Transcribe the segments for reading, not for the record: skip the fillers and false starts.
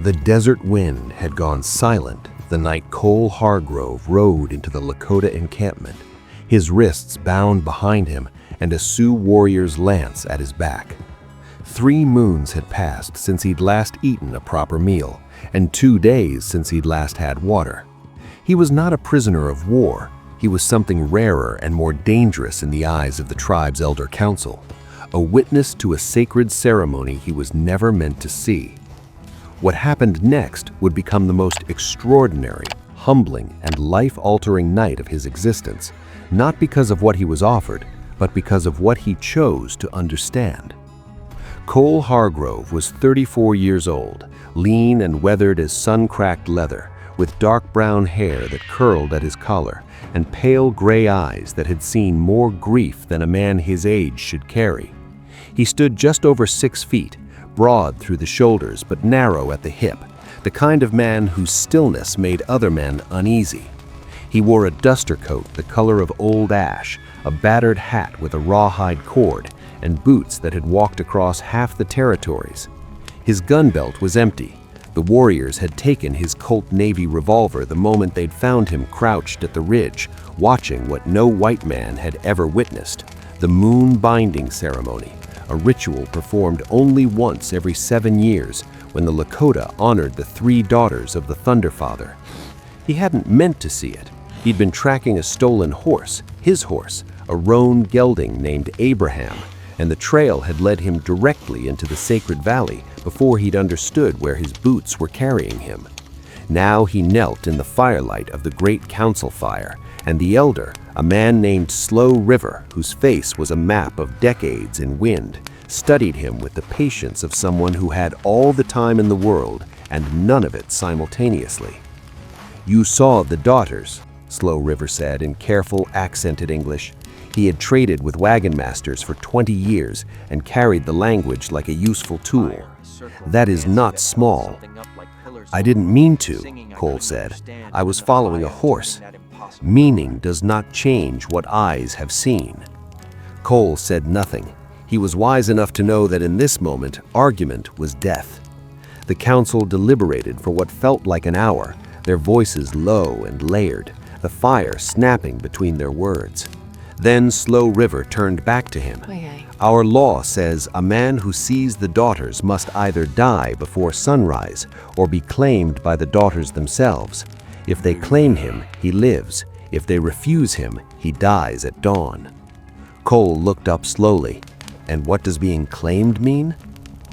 The desert wind had gone silent the night Cole Hargrove rode into the Lakota encampment, his wrists bound behind him and a Sioux warrior's lance at his back. 3 moons had passed since he'd last eaten a proper meal, and 2 days since he'd last had water. He was not a prisoner of war. He was something rarer and more dangerous in the eyes of the tribe's elder council, a witness to a sacred ceremony he was never meant to see. What happened next would become the most extraordinary, humbling, and life-altering night of his existence, not because of what he was offered, but because of what he chose to understand. Cole Hargrove was 34 years old, lean and weathered as sun-cracked leather, with dark brown hair that curled at his collar, and pale gray eyes that had seen more grief than a man his age should carry. He stood just over 6 feet, broad through the shoulders but narrow at the hip, the kind of man whose stillness made other men uneasy. He wore a duster coat the color of old ash, a battered hat with a rawhide cord, and boots that had walked across half the territories. His gun belt was empty. The warriors had taken his Colt Navy revolver the moment they'd found him crouched at the ridge, watching what no white man had ever witnessed, the moon binding ceremony, a ritual performed only once every 7 years when the Lakota honored the 3 daughters of the Thunder Father. He hadn't meant to see it. He'd been tracking a stolen horse, his horse, a roan gelding named Abraham, and the trail had led him directly into the sacred valley before he'd understood where his boots were carrying him. Now he knelt in the firelight of the great council fire, and the elder, a man named Slow River, whose face was a map of decades in wind, studied him with the patience of someone who had all the time in the world and none of it simultaneously. "You saw the daughters," Slow River said in careful, accented English. He had traded with wagon masters for 20 years and carried the language like a useful tool. "That is not small." "I didn't mean to," Cole said. "I was following a horse. Meaning does not change what eyes have seen." Cole said nothing. He was wise enough to know that in this moment, argument was death. The council deliberated for what felt like an hour, their voices low and layered, the fire snapping between their words. Then Slow River turned back to him. "Our law says a man who sees the daughters must either die before sunrise or be claimed by the daughters themselves. If they claim him, he lives. If they refuse him, he dies at dawn." Cole looked up slowly. "And what does being claimed mean?"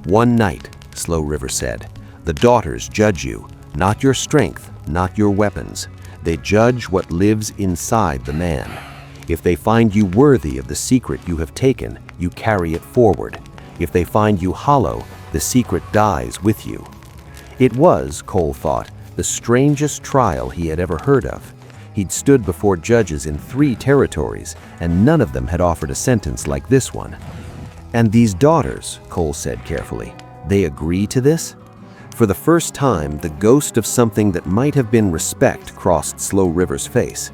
"One night," Slow River said. "The daughters judge you, not your strength, not your weapons. They judge what lives inside the man. If they find you worthy of the secret you have taken, you carry it forward. If they find you hollow, the secret dies with you." It was, Cole thought, the strangest trial he had ever heard of. He'd stood before judges in 3 territories, and none of them had offered a sentence like this one. "And these daughters," Cole said carefully, "they agree to this?" For the first time, the ghost of something that might have been respect crossed Slow River's face.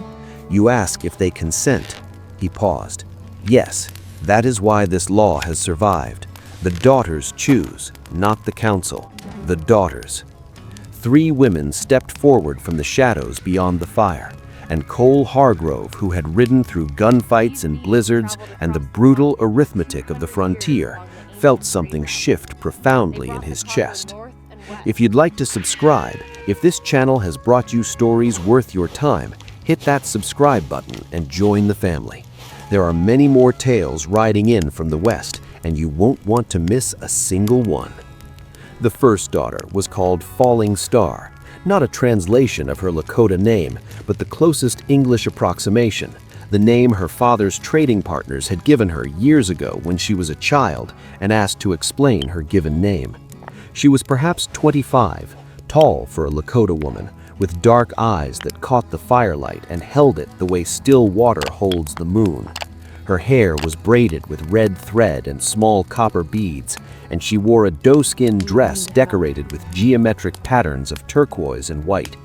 "You ask if they consent." He paused. "Yes, that is why this law has survived. The daughters choose, not the council. The daughters." 3 women stepped forward from the shadows beyond the fire, and Cole Hargrove, who had ridden through gunfights and blizzards and the brutal arithmetic of the frontier, felt something shift profoundly in his chest. If you'd like to subscribe, if this channel has brought you stories worth your time, hit that subscribe button and join the family. There are many more tales riding in from the West, and you won't want to miss a single one. The first daughter was called Falling Star, not a translation of her Lakota name, but the closest English approximation, the name her father's trading partners had given her years ago when she was a child and asked to explain her given name. She was perhaps 25, tall for a Lakota woman, with dark eyes that caught the firelight and held it the way still water holds the moon. Her hair was braided with red thread and small copper beads, and she wore a doe-skin dress decorated with geometric patterns of turquoise and white.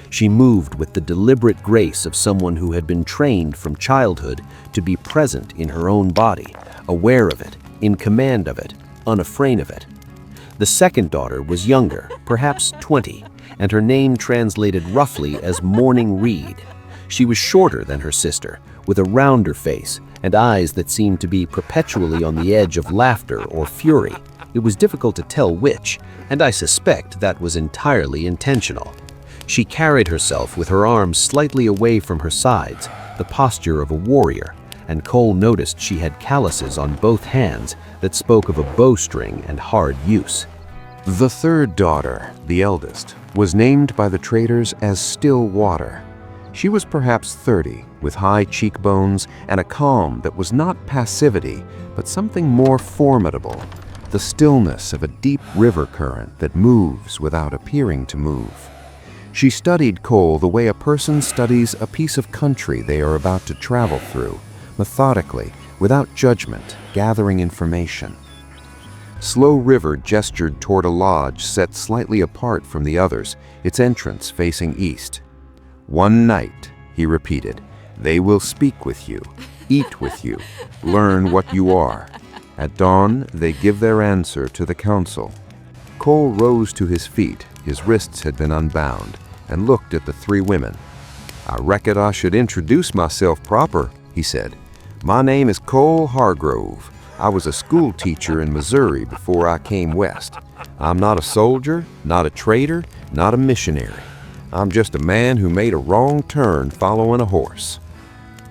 She moved with the deliberate grace of someone who had been trained from childhood to be present in her own body, aware of it, in command of it, unafraid of it. The second daughter was younger, perhaps 20, and her name translated roughly as Morning Reed. She was shorter than her sister, with a rounder face and eyes that seemed to be perpetually on the edge of laughter or fury. It was difficult to tell which, and I suspect that was entirely intentional. She carried herself with her arms slightly away from her sides, the posture of a warrior, and Cole noticed she had calluses on both hands that spoke of a bowstring and hard use. The third daughter, the eldest, was named by the traders as Stillwater. She was perhaps 30, with high cheekbones and a calm that was not passivity, but something more formidable, the stillness of a deep river current that moves without appearing to move. She studied Cole the way a person studies a piece of country they are about to travel through, methodically, without judgment, gathering information. Slow River gestured toward a lodge set slightly apart from the others, its entrance facing east. "One night," he repeated, "they will speak with you, eat with you, learn what you are. At dawn, they give their answer to the council." Cole rose to his feet, his wrists had been unbound, and looked at the three women. "I reckon I should introduce myself proper," he said. "My name is Cole Hargrove. I was a school teacher in Missouri before I came west. I'm not a soldier, not a trader, not a missionary. I'm just a man who made a wrong turn following a horse."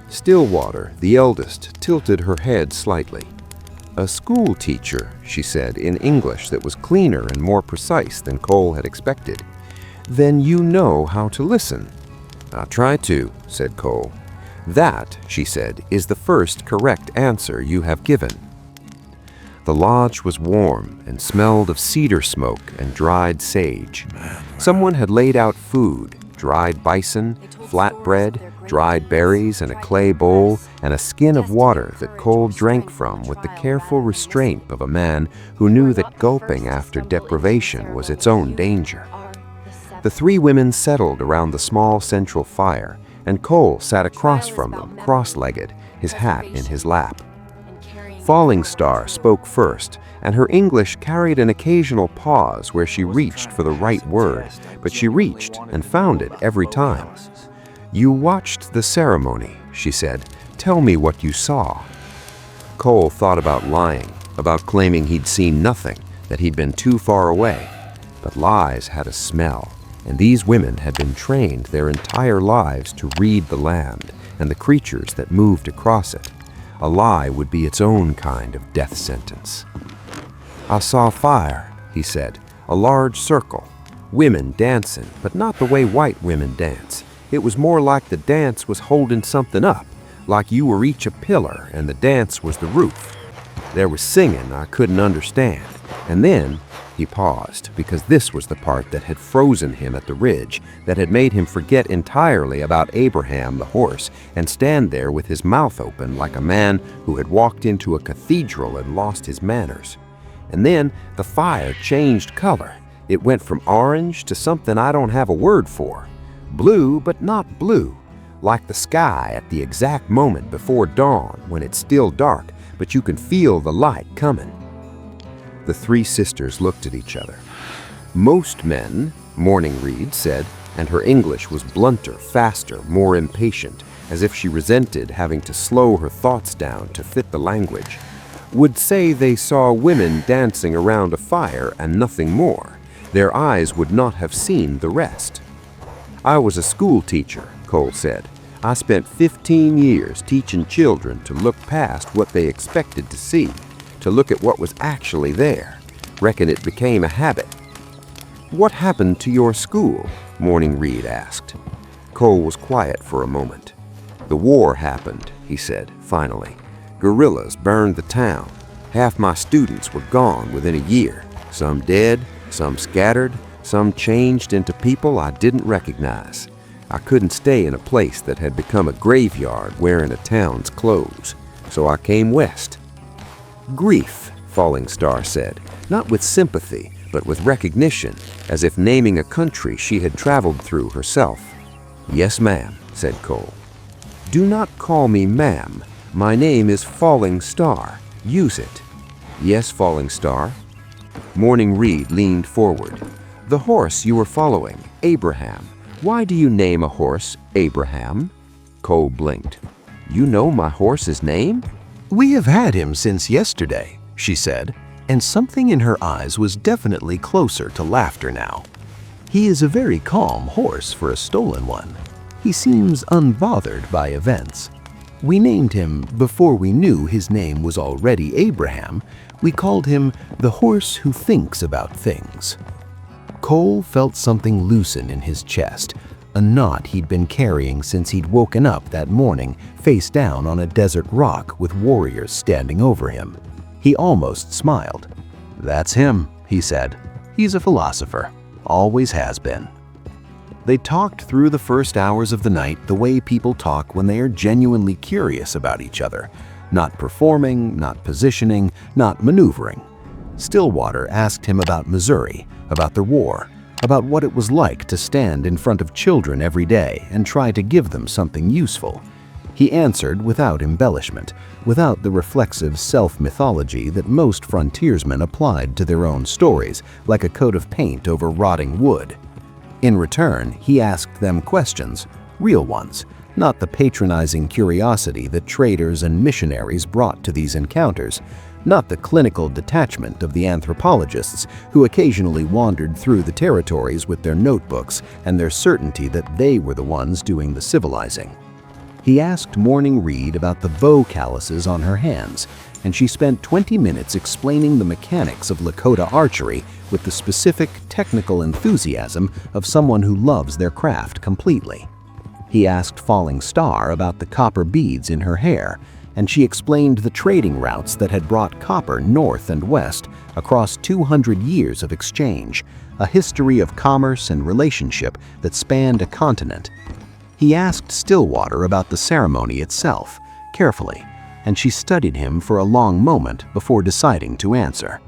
Stillwater, the eldest, tilted her head slightly. "A school teacher," she said in English that was cleaner and more precise than Cole had expected. "Then you know how to listen." "I try to," said Cole. "That," she said, "is the first correct answer you have given." The lodge was warm and smelled of cedar smoke and dried sage. Someone had laid out food, dried bison, flatbread, dried berries in a clay bowl, and a skin of water that Cole drank from with the careful restraint of a man who knew that gulping after deprivation was its own danger. The three women settled around the small central fire, and Cole sat across from them, cross-legged, his hat in his lap. Falling Star spoke first, and her English carried an occasional pause where she reached for the right word, but she reached and found it every time. "You watched the ceremony," she said. "Tell me what you saw." Cole thought about lying, about claiming he'd seen nothing, that he'd been too far away. But lies had a smell, and these women had been trained their entire lives to read the land and the creatures that moved across it. A lie would be its own kind of death sentence. "I saw fire," he said, "a large circle. Women dancing, but not the way white women dance. It was more like the dance was holding something up, like you were each a pillar and the dance was the roof. There was singing I couldn't understand. And then," he paused, because this was the part that had frozen him at the ridge, that had made him forget entirely about Abraham the horse and stand there with his mouth open like a man who had walked into a cathedral and lost his manners. "And then the fire changed color. It went from orange to something I don't have a word for. Blue, but not blue, like the sky at the exact moment before dawn when it's still dark, but you can feel the light coming." The three sisters looked at each other. "Most men," Morning Reed said, and her English was blunter, faster, more impatient, as if she resented having to slow her thoughts down to fit the language, "would say they saw women dancing around a fire and nothing more. Their eyes would not have seen the rest." "I was a school teacher," Cole said. "I spent 15 years teaching children to look past what they expected to see, to look at what was actually there. Reckon it became a habit." "What happened to your school?" Morning Reed asked. Cole was quiet for a moment. "The war happened," he said, finally. "Guerrillas burned the town. Half my students were gone within a year. Some dead, some scattered, some changed into people I didn't recognize. I couldn't stay in a place that had become a graveyard wearing a town's clothes, so I came west." "Grief," Falling Star said, not with sympathy, but with recognition, as if naming a country she had traveled through herself. "Yes, ma'am," said Cole. "Do not call me ma'am. My name is Falling Star. Use it." "Yes, Falling Star." Morning Reed leaned forward. "The horse you were following, Abraham. Why do you name a horse Abraham?" Cole blinked. "You know my horse's name?" "We have had him since yesterday," she said, and something in her eyes was definitely closer to laughter now. "He is a very calm horse for a stolen one. He seems unbothered by events. We named him before we knew his name was already Abraham. We called him the horse who thinks about things." Cole felt something loosen in his chest, a knot he'd been carrying since he'd woken up that morning face down on a desert rock with warriors standing over him. He almost smiled. "That's him," he said. "He's a philosopher. Always has been." They talked through the first hours of the night the way people talk when they are genuinely curious about each other, not performing, not positioning, not maneuvering. Stillwater asked him about Missouri, about the war, about what it was like to stand in front of children every day and try to give them something useful. He answered without embellishment, without the reflexive self-mythology that most frontiersmen applied to their own stories, like a coat of paint over rotting wood. In return, he asked them questions, real ones, not the patronizing curiosity that traders and missionaries brought to these encounters, not the clinical detachment of the anthropologists who occasionally wandered through the territories with their notebooks and their certainty that they were the ones doing the civilizing. He asked Morning Reed about the bow calluses on her hands, and she spent 20 minutes explaining the mechanics of Lakota archery with the specific technical enthusiasm of someone who loves their craft completely. He asked Falling Star about the copper beads in her hair, and she explained the trading routes that had brought copper north and west across 200 years of exchange, a history of commerce and relationship that spanned a continent. He asked Stillwater about the ceremony itself, carefully, and she studied him for a long moment before deciding to answer.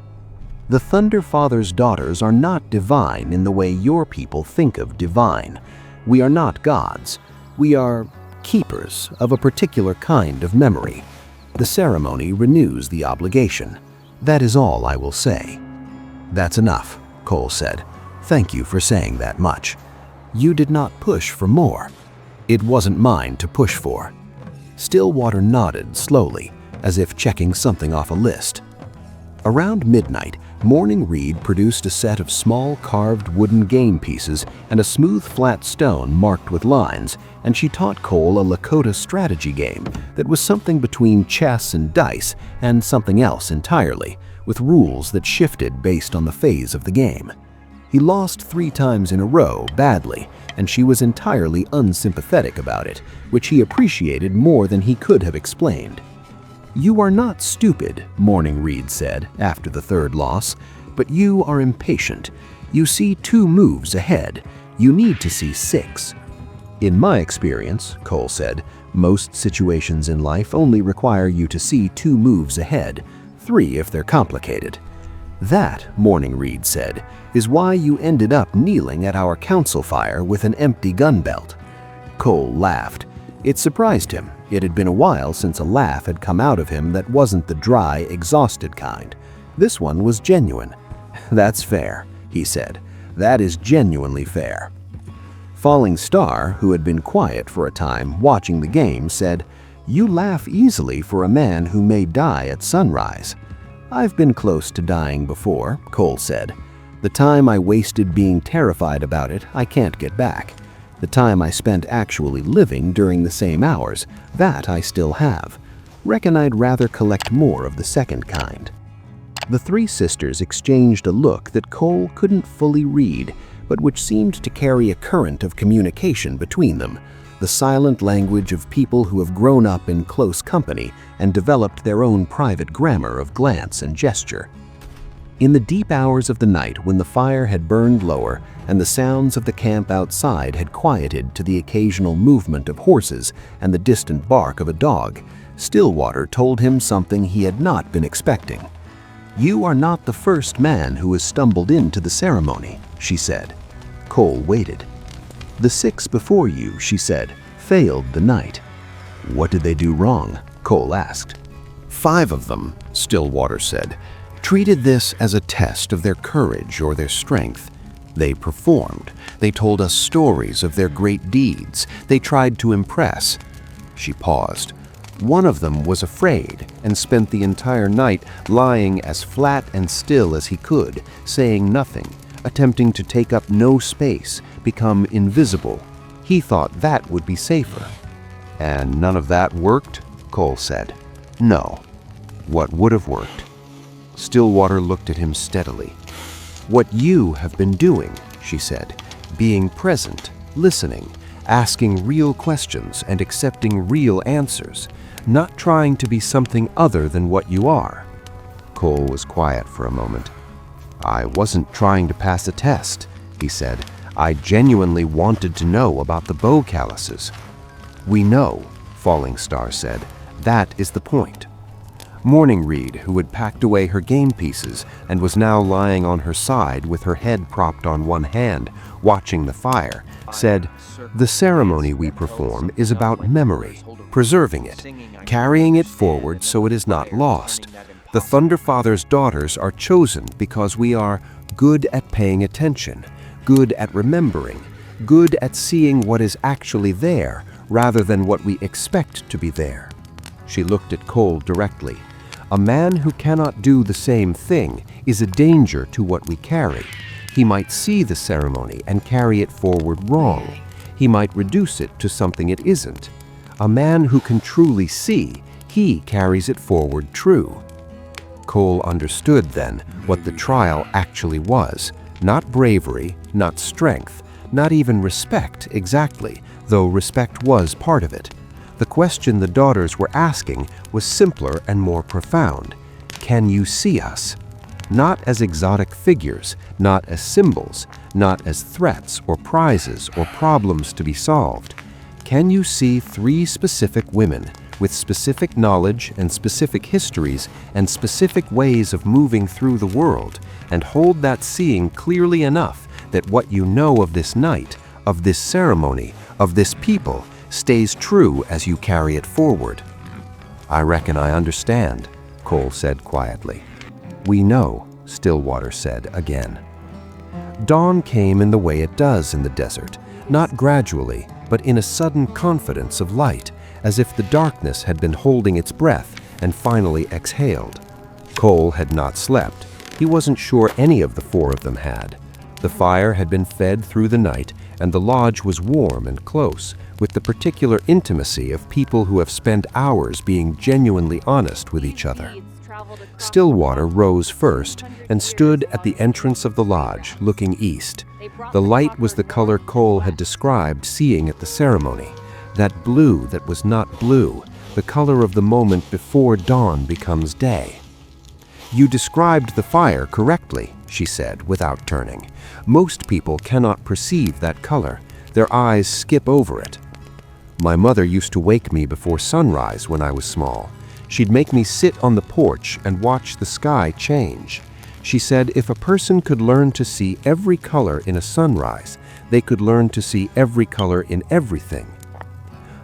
"The Thunder Father's daughters are not divine in the way your people think of divine. We are not gods. We are keepers of a particular kind of memory. The ceremony renews the obligation. That is all I will say." "That's enough," Cole said. "Thank you for saying that much. You did not push for more." "It wasn't mine to push for." Stillwater nodded slowly, as if checking something off a list. Around midnight, Morning Reed produced a set of small carved wooden game pieces and a smooth flat stone marked with lines, and she taught Cole a Lakota strategy game that was something between chess and dice and something else entirely, with rules that shifted based on the phase of the game. He lost 3 times in a row badly, and she was entirely unsympathetic about it, which he appreciated more than he could have explained. "You are not stupid," Morning Reed said after the 3rd loss, "but you are impatient. You see 2 moves ahead. You need to see 6. "In my experience," Cole said, "most situations in life only require you to see 2 moves ahead, 3 if they're complicated." "That," Morning Reed said, "is why you ended up kneeling at our council fire with an empty gun belt." Cole laughed. It surprised him. It had been a while since a laugh had come out of him that wasn't the dry, exhausted kind. This one was genuine. "That's fair," he said. "That is genuinely fair." Falling Star, who had been quiet for a time watching the game, said, "You laugh easily for a man who may die at sunrise." "I've been close to dying before," Cole said. "The time I wasted being terrified about it, I can't get back. The time I spent actually living during the same hours, that I still have. Reckon I'd rather collect more of the second kind." The 3 sisters exchanged a look that Cole couldn't fully read, but which seemed to carry a current of communication between them, the silent language of people who have grown up in close company and developed their own private grammar of glance and gesture. In the deep hours of the night when the fire had burned lower and the sounds of the camp outside had quieted to the occasional movement of horses and the distant bark of a dog, Stillwater told him something he had not been expecting. "You are not the first man who has stumbled into the ceremony," she said. Cole waited. "The 6 before you," she said, "failed the night." "What did they do wrong?" Cole asked. "5 of them," Stillwater said. treated this as a test of their courage or their strength. They performed. They told us stories of their great deeds. They tried to impress. She paused. One of them was afraid and spent the entire night lying as flat and still as he could, saying nothing, attempting to take up no space, become invisible. He thought that would be safer. And none of that worked? Cole said. No. What would have worked? Stillwater looked at him steadily. What you have been doing, she said, being present, listening, asking real questions and accepting real answers, not trying to be something other than what you are. Cole was quiet for a moment. I wasn't trying to pass a test, he said. I genuinely wanted to know about the bow calluses. We know, Falling Star said. That is the point. Morning Reed, who had packed away her game pieces and was now lying on her side with her head propped on one hand, watching the fire, said, "The ceremony we perform is about memory, preserving it, carrying it forward so it is not lost. The Thunder Father's daughters are chosen because we are good at paying attention, good at remembering, good at seeing what is actually there rather than what we expect to be there." She looked at Cole directly. A man who cannot do the same thing is a danger to what we carry. He might see the ceremony and carry it forward wrong. He might reduce it to something it isn't. A man who can truly see, he carries it forward true. Cole understood then what the trial actually was. Not bravery, not strength, not even respect exactly, though respect was part of it. The question the daughters were asking was simpler and more profound. Can you see us? Not as exotic figures, not as symbols, not as threats or prizes or problems to be solved. Can you see three specific women with specific knowledge and specific histories and specific ways of moving through the world, and hold that seeing clearly enough that what you know of this night, of this ceremony, of this people, stays true as you carry it forward? I reckon I understand, Cole said quietly. We know, Stillwater said again. Dawn came in the way it does in the desert, not gradually, but in a sudden confidence of light, as if the darkness had been holding its breath and finally exhaled. Cole had not slept. He wasn't sure any of the four of them had. The fire had been fed through the night, and the lodge was warm and close, with the particular intimacy of people who have spent hours being genuinely honest with each other. Stillwater rose first and stood at the entrance of the lodge, looking east. The light was the color Cole had described seeing at the ceremony, that blue that was not blue, the color of the moment before dawn becomes day. You described the fire correctly, she said without turning. Most people cannot perceive that color. Their eyes skip over it. My mother used to wake me before sunrise when I was small. She'd make me sit on the porch and watch the sky change. She said if a person could learn to see every color in a sunrise, they could learn to see every color in everything.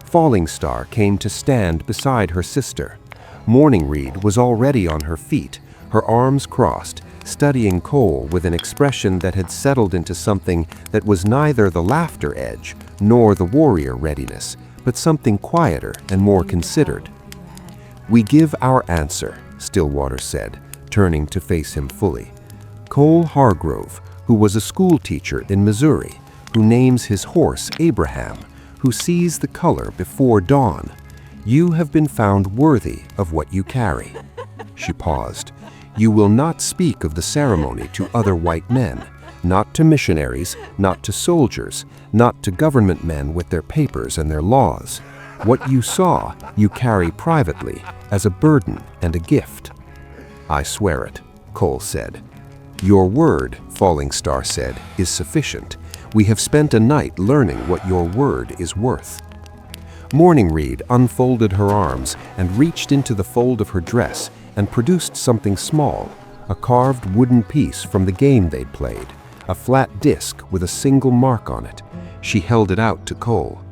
Falling Star came to stand beside her sister. Morning Reed was already on her feet, her arms crossed, studying Cole with an expression that had settled into something that was neither the laughter edge nor the warrior readiness, but something quieter and more considered. We give our answer, Stillwater said, turning to face him fully. Cole Hargrove, who was a school teacher in Missouri, who names his horse Abraham, who sees the color before dawn. You have been found worthy of what you carry. She paused. You will not speak of the ceremony to other white men, not to missionaries, not to soldiers, not to government men with their papers and their laws. What you saw, you carry privately, as a burden and a gift. I swear it, Cole said. Your word, Falling Star said, is sufficient. We have spent a night learning what your word is worth. Morning Reed unfolded her arms and reached into the fold of her dress and produced something small, a carved wooden piece from the game they'd played, a flat disc with a single mark on it. She held it out to Cole.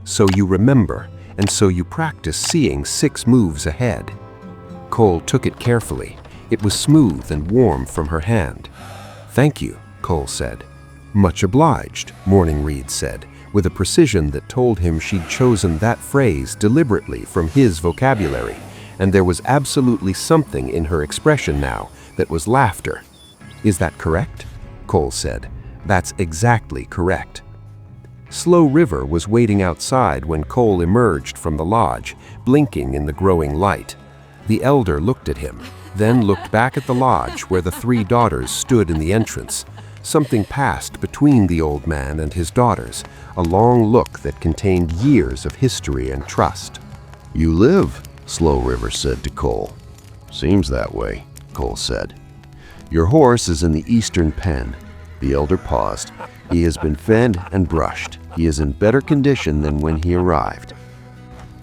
So you remember, and so you practice seeing 6 moves ahead. Cole took it carefully. It was smooth and warm from her hand. "Thank you," Cole said. "Much obliged," Morning Reed said, with a precision that told him she'd chosen that phrase deliberately from his vocabulary, and there was absolutely something in her expression now that was laughter. "Is that correct?" Cole said. "That's exactly correct." Slow River was waiting outside when Cole emerged from the lodge, blinking in the growing light. The elder looked at him, then looked back at the lodge where the three daughters stood in the entrance. Something passed between the old man and his daughters, a long look that contained years of history and trust. "You live," Slow River said to Cole. "Seems that way," Cole said. "Your horse is in the eastern pen." The elder paused. "He has been fed and brushed. He is in better condition than when he arrived."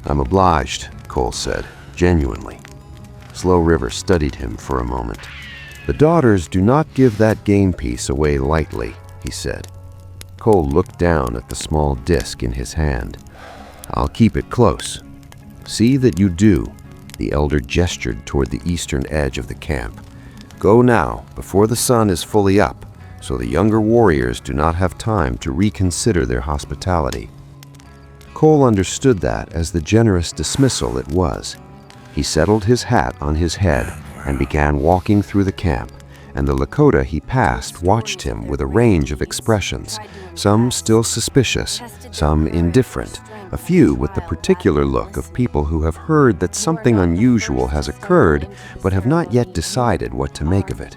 "I'm obliged," Cole said, genuinely. Slow River studied him for a moment. "The daughters do not give that game piece away lightly," he said. Cole looked down at the small disc in his hand. "I'll keep it close." "See that you do." The elder gestured toward the eastern edge of the camp. "Go now, before the sun is fully up, so the younger warriors do not have time to reconsider their hospitality." Cole understood that as the generous dismissal it was. He settled his hat on his head and began walking through the camp, and the Lakota he passed watched him with a range of expressions, some still suspicious, some indifferent, a few with the particular look of people who have heard that something unusual has occurred but have not yet decided what to make of it.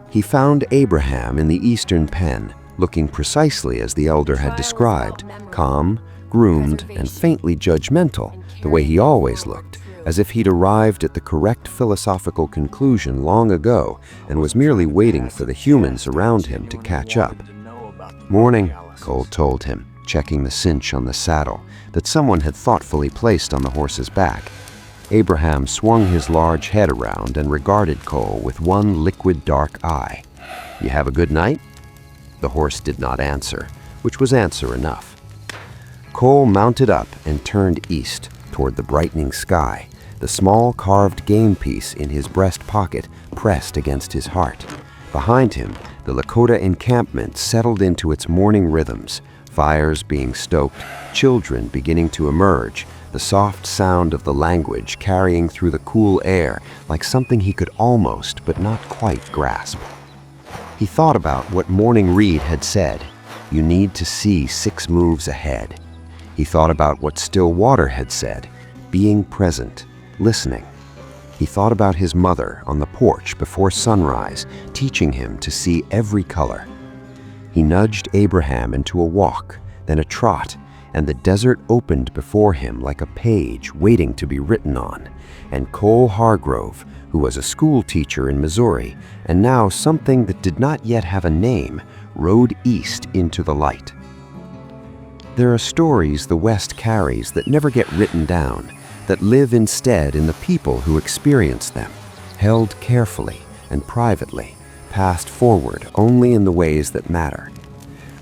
He found Abraham in the eastern pen, looking precisely as the elder had described, calm, groomed, and faintly judgmental, the way he always looked, as if he'd arrived at the correct philosophical conclusion long ago and was merely waiting for the humans around him to catch up. "Morning," Cole told him, checking the cinch on the saddle that someone had thoughtfully placed on the horse's back. Abraham swung his large head around and regarded Cole with one liquid dark eye. "You have a good night?" The horse did not answer, which was answer enough. Cole mounted up and turned east toward the brightening sky, the small carved game piece in his breast pocket pressed against his heart. Behind him, the Lakota encampment settled into its morning rhythms, fires being stoked, children beginning to emerge, the soft sound of the language carrying through the cool air like something he could almost but not quite grasp. He thought about what Morning Reed had said, "You need to see 6 moves ahead." He thought about what Stillwater had said, being present, listening. He thought about his mother on the porch before sunrise, teaching him to see every color. He nudged Abraham into a walk, then a trot, and the desert opened before him like a page waiting to be written on, and Cole Hargrove, who was a school teacher in Missouri, and now something that did not yet have a name, rode east into the light. There are stories the West carries that never get written down, that live instead in the people who experience them, held carefully and privately, passed forward only in the ways that matter.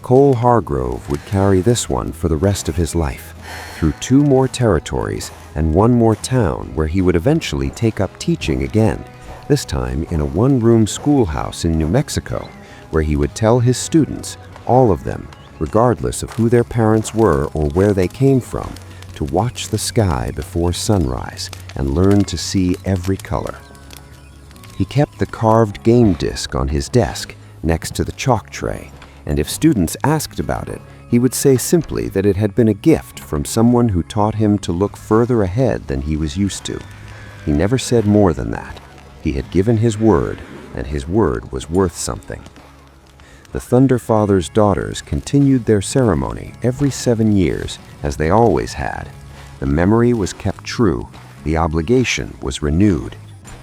Cole Hargrove would carry this one for the rest of his life, through 2 more territories and 1 more town where he would eventually take up teaching again, this time in a 1-room schoolhouse in New Mexico, where he would tell his students, all of them, regardless of who their parents were or where they came from, to watch the sky before sunrise and learn to see every color. He kept the carved game disc on his desk next to the chalk tray, and if students asked about it, he would say simply that it had been a gift from someone who taught him to look further ahead than he was used to. He never said more than that. He had given his word, and his word was worth something. The Thunder Father's daughters continued their ceremony every 7 years, as they always had. The memory was kept true, the obligation was renewed,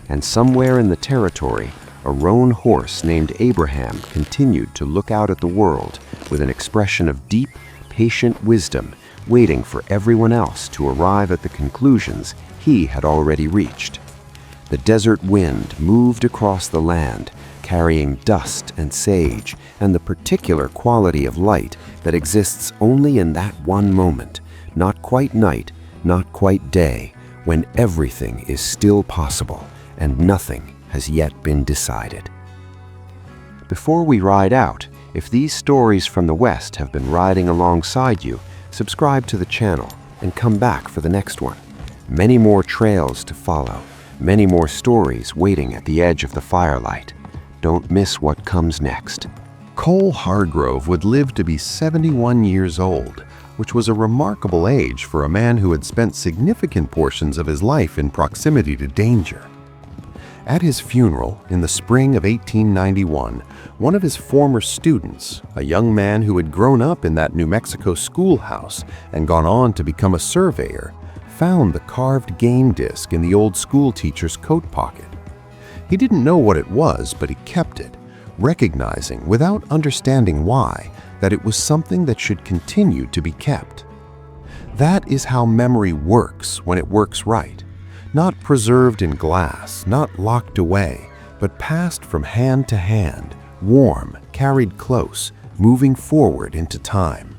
and somewhere in the territory, a roan horse named Abraham continued to look out at the world with an expression of deep, patient wisdom, waiting for everyone else to arrive at the conclusions he had already reached. The desert wind moved across the land, carrying dust and sage and the particular quality of light that exists only in that one moment, not quite night, not quite day, when everything is still possible and nothing has yet been decided. Before we ride out, if these stories from the West have been riding alongside you, subscribe to the channel and come back for the next one. Many more trails to follow, many more stories waiting at the edge of the firelight. Don't miss what comes next. Cole Hargrove would live to be 71 years old, which was a remarkable age for a man who had spent significant portions of his life in proximity to danger. At his funeral in the spring of 1891, one of his former students, a young man who had grown up in that New Mexico schoolhouse and gone on to become a surveyor, found the carved game disc in the old school teacher's coat pocket. He didn't know what it was, but he kept it, recognizing, without understanding why, that it was something that should continue to be kept. That is how memory works when it works right. Not preserved in glass, not locked away, but passed from hand to hand, warm, carried close, moving forward into time.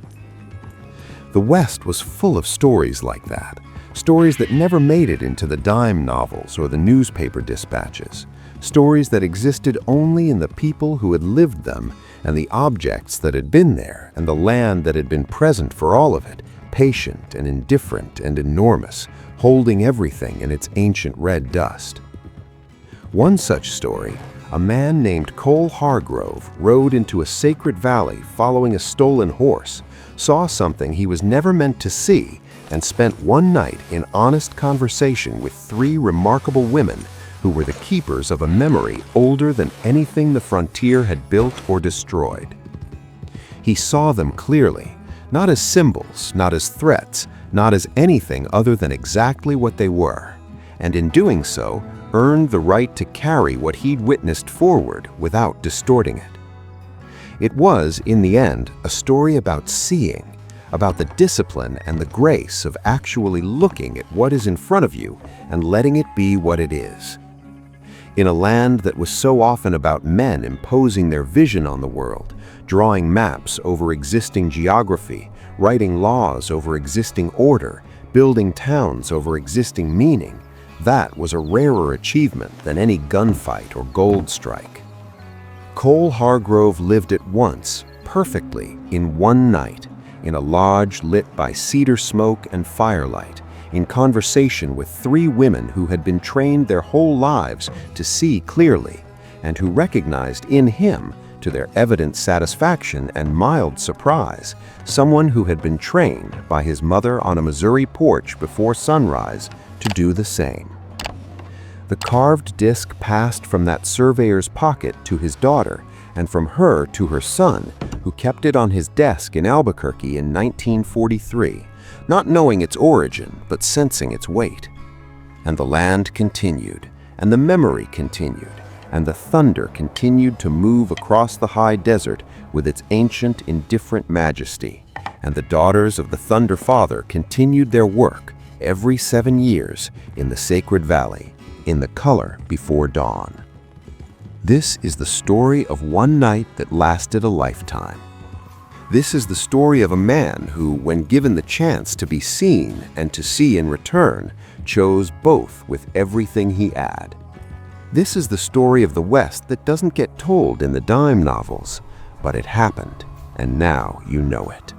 The West was full of stories like that, stories that never made it into the dime novels or the newspaper dispatches, stories that existed only in the people who had lived them and the objects that had been there and the land that had been present for all of it, patient and indifferent and enormous, holding everything in its ancient red dust. One such story, a man named Cole Hargrove rode into a sacred valley following a stolen horse, saw something he was never meant to see, and spent one night in honest conversation with three remarkable women who were the keepers of a memory older than anything the frontier had built or destroyed. He saw them clearly, not as symbols, not as threats, not as anything other than exactly what they were, and in doing so, earned the right to carry what he'd witnessed forward without distorting it. It was, in the end, a story about seeing, about the discipline and the grace of actually looking at what is in front of you and letting it be what it is. In a land that was so often about men imposing their vision on the world, drawing maps over existing geography, writing laws over existing order, building towns over existing meaning, that was a rarer achievement than any gunfight or gold strike. Cole Hargrove lived it once, perfectly, in one night, in a lodge lit by cedar smoke and firelight, in conversation with three women who had been trained their whole lives to see clearly, and who recognized in him, to their evident satisfaction and mild surprise, someone who had been trained by his mother on a Missouri porch before sunrise to do the same. The carved disc passed from that surveyor's pocket to his daughter, and from her to her son, who kept it on his desk in Albuquerque in 1943, not knowing its origin, but sensing its weight. And the land continued, and the memory continued, and the thunder continued to move across the high desert with its ancient, indifferent majesty, and the daughters of the Thunder Father continued their work every 7 years in the sacred valley, in the color before dawn. This is the story of one night that lasted a lifetime. This is the story of a man who, when given the chance to be seen and to see in return, chose both with everything he had. This is the story of the West that doesn't get told in the dime novels, but it happened, and now you know it.